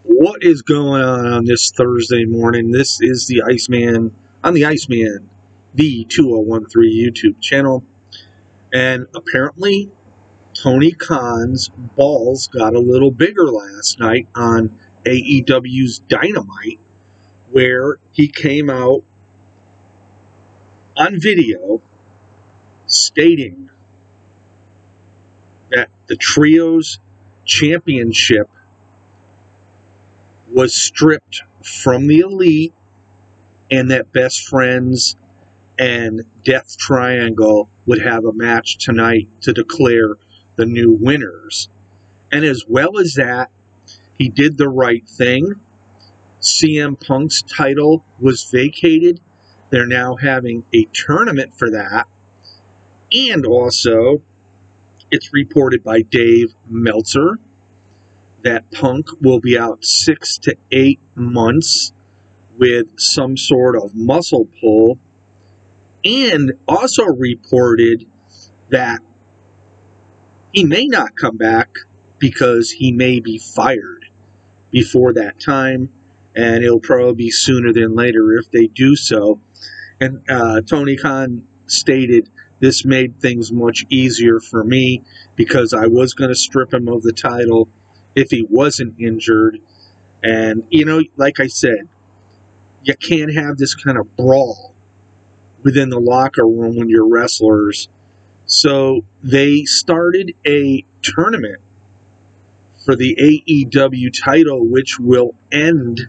What is going on this Thursday morning? This is the Iceman on the Iceman V2013 YouTube channel. And apparently, Tony Khan's balls got a little bigger last night on AEW's Dynamite, where he came out on video stating that the Trios Championship was stripped from the Elite and that Best Friends and Death Triangle would have a match tonight to declare the new winners. And as well as that, he did the right thing. CM Punk's title was vacated. They're now having a tournament for that. And also, it's reported by Dave Meltzer that Punk will be out 6 to 8 months with some sort of muscle pull, and also reported that he may not come back because he may be fired before that time, and it'll probably be sooner than later if they do so. And Tony Khan stated, "This made things much easier for me because I was going to strip him of the title if he wasn't injured." And, you know, like I said, you can't have this kind of brawl within the locker room when you're wrestlers. So they started a tournament for the AEW title, which will end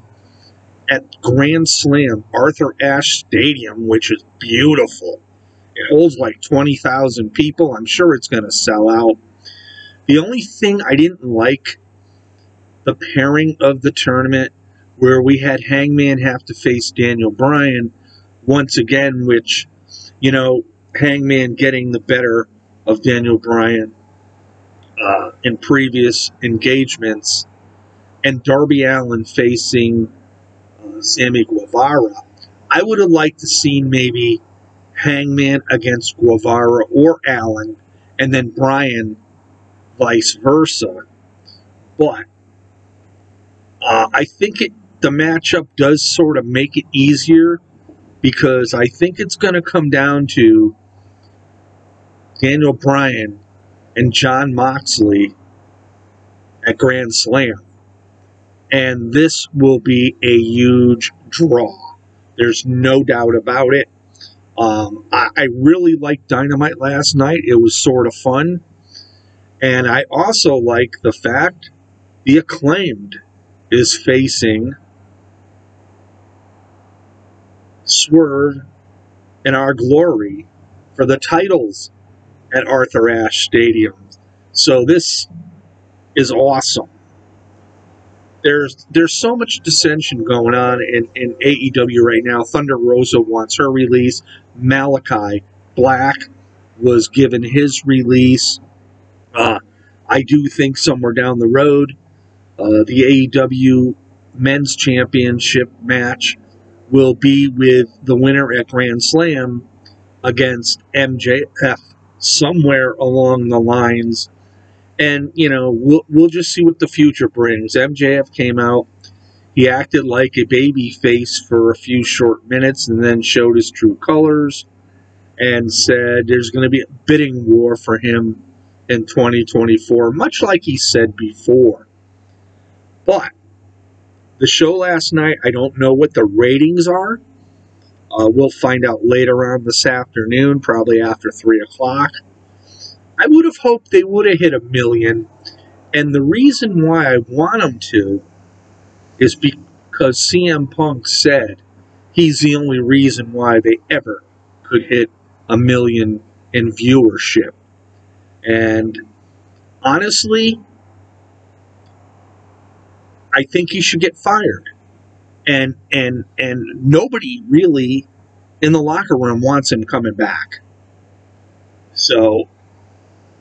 at Grand Slam Arthur Ashe Stadium, which is beautiful. It holds like 20,000 people. I'm sure it's going to sell out. The only thing I didn't like, the pairing of the tournament, where we had Hangman have to face Daniel Bryan once again, which, you know, Hangman getting the better of Daniel Bryan in previous engagements, and Darby Allin facing Sammy Guevara. I would have liked to see maybe Hangman against Guevara or Allin, and then Bryan vice versa. But I think the matchup does sort of make it easier, because I think it's going to come down to Daniel Bryan and Jon Moxley at Grand Slam. And this will be a huge draw. There's no doubt about it. I really liked Dynamite last night. It was sort of fun. And I also like the fact the Acclaimed is facing Swerve and Our Glory for the titles at Arthur Ashe Stadium. So this is awesome. There's so much dissension going on in AEW right now. Thunder Rosa wants her release. Malachi Black was given his release. I do think somewhere down the road, the AEW Men's Championship match will be with the winner at Grand Slam against MJF somewhere along the lines. And, you know, we'll just see what the future brings. MJF came out. He acted like a baby face for a few short minutes and then showed his true colors and said there's going to be a bidding war for him in 2024, much like he said before. But the show last night, I don't know what the ratings are. We'll find out later on this afternoon, probably after 3 o'clock. I would have hoped they would have hit 1 million. And the reason why I want them to is because CM Punk said he's the only reason why they ever could hit 1 million in viewership. And honestly, I think he should get fired. And nobody really in the locker room wants him coming back. So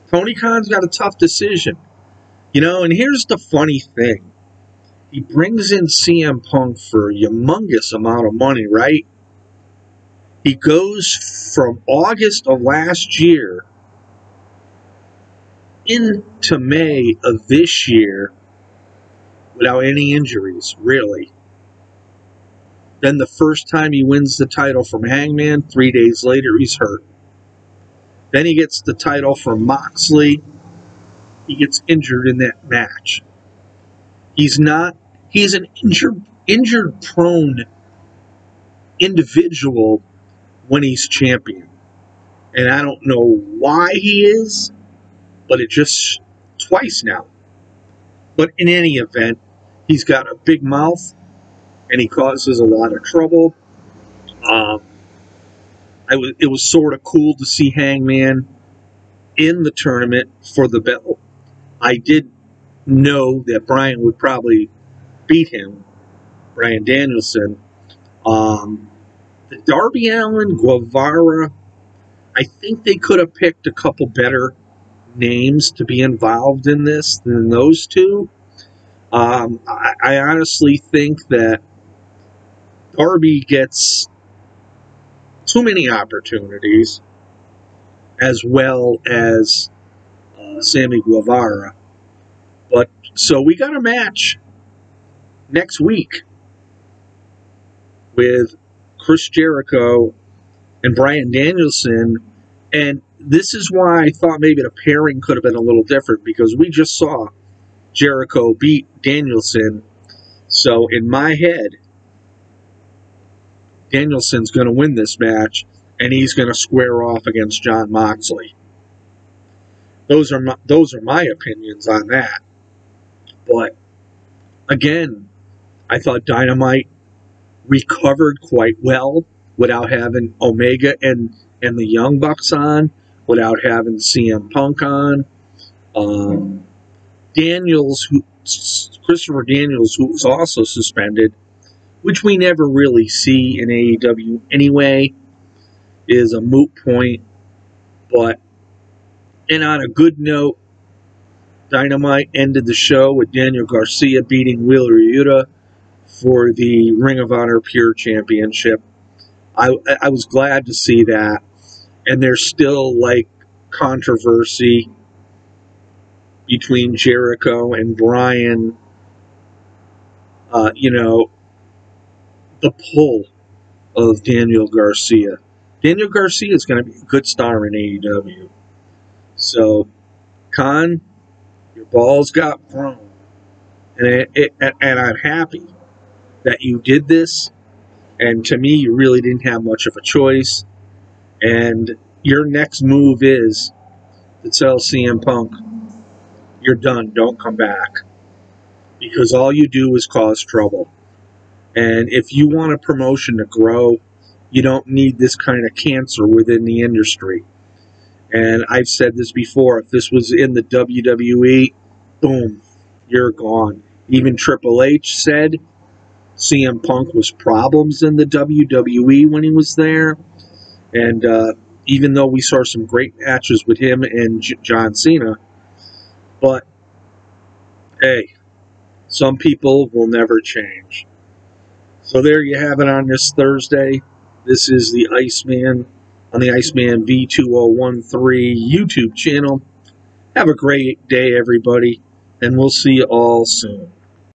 Tony Khan's got a tough decision. You know, and here's the funny thing. He brings in CM Punk for a humongous amount of money, right? He goes from August of last year into May of this year without any injuries, really. Then the first time he wins the title from Hangman, 3 days later he's hurt. Then he gets the title from Moxley. He gets injured in that match. He's an injured prone individual when he's champion. And I don't know why he is, but it just twice now. But in any event, he's got a big mouth and he causes a lot of trouble. It was sort of cool to see Hangman in the tournament for the belt. I did know that Bryan would probably beat him, Bryan Danielson. The Darby Allin, Guevara, I think they could have picked a couple better names to be involved in this than those two. I honestly think that Darby gets too many opportunities, as well as Sammy Guevara. But so we got a match next week with Chris Jericho and Bryan Danielson, and this is why I thought maybe the pairing could have been a little different, because we just saw Jericho beat Danielson. So in my head, Danielson's going to win this match, and he's going to square off against Jon Moxley. Those are my opinions on that. But again, I thought Dynamite recovered quite well without having Omega and the Young Bucks on, without having CM Punk on. Christopher Daniels, who was also suspended, which we never really see in AEW anyway, is a moot point. And on a good note, Dynamite ended the show with Daniel Garcia beating Wheeler Yuta for the Ring of Honor Pure Championship. I was glad to see that. And there's still, controversy between Jericho and Bryan. The pull of Daniel Garcia. Daniel Garcia is going to be a good star in AEW. So, Khan, your balls got thrown. And I'm happy that you did this. And to me, you really didn't have much of a choice. And your next move is to tell CM Punk, you're done, don't come back. Because all you do is cause trouble. And if you want a promotion to grow, you don't need this kind of cancer within the industry. And I've said this before, if this was in the WWE, boom, you're gone. Even Triple H said CM Punk was problems in the WWE when he was there. And even though we saw some great matches with him and John Cena, but hey, some people will never change. So there you have it on this Thursday. This is the Iceman on the Iceman V2013 YouTube channel. Have a great day, everybody, and we'll see you all soon.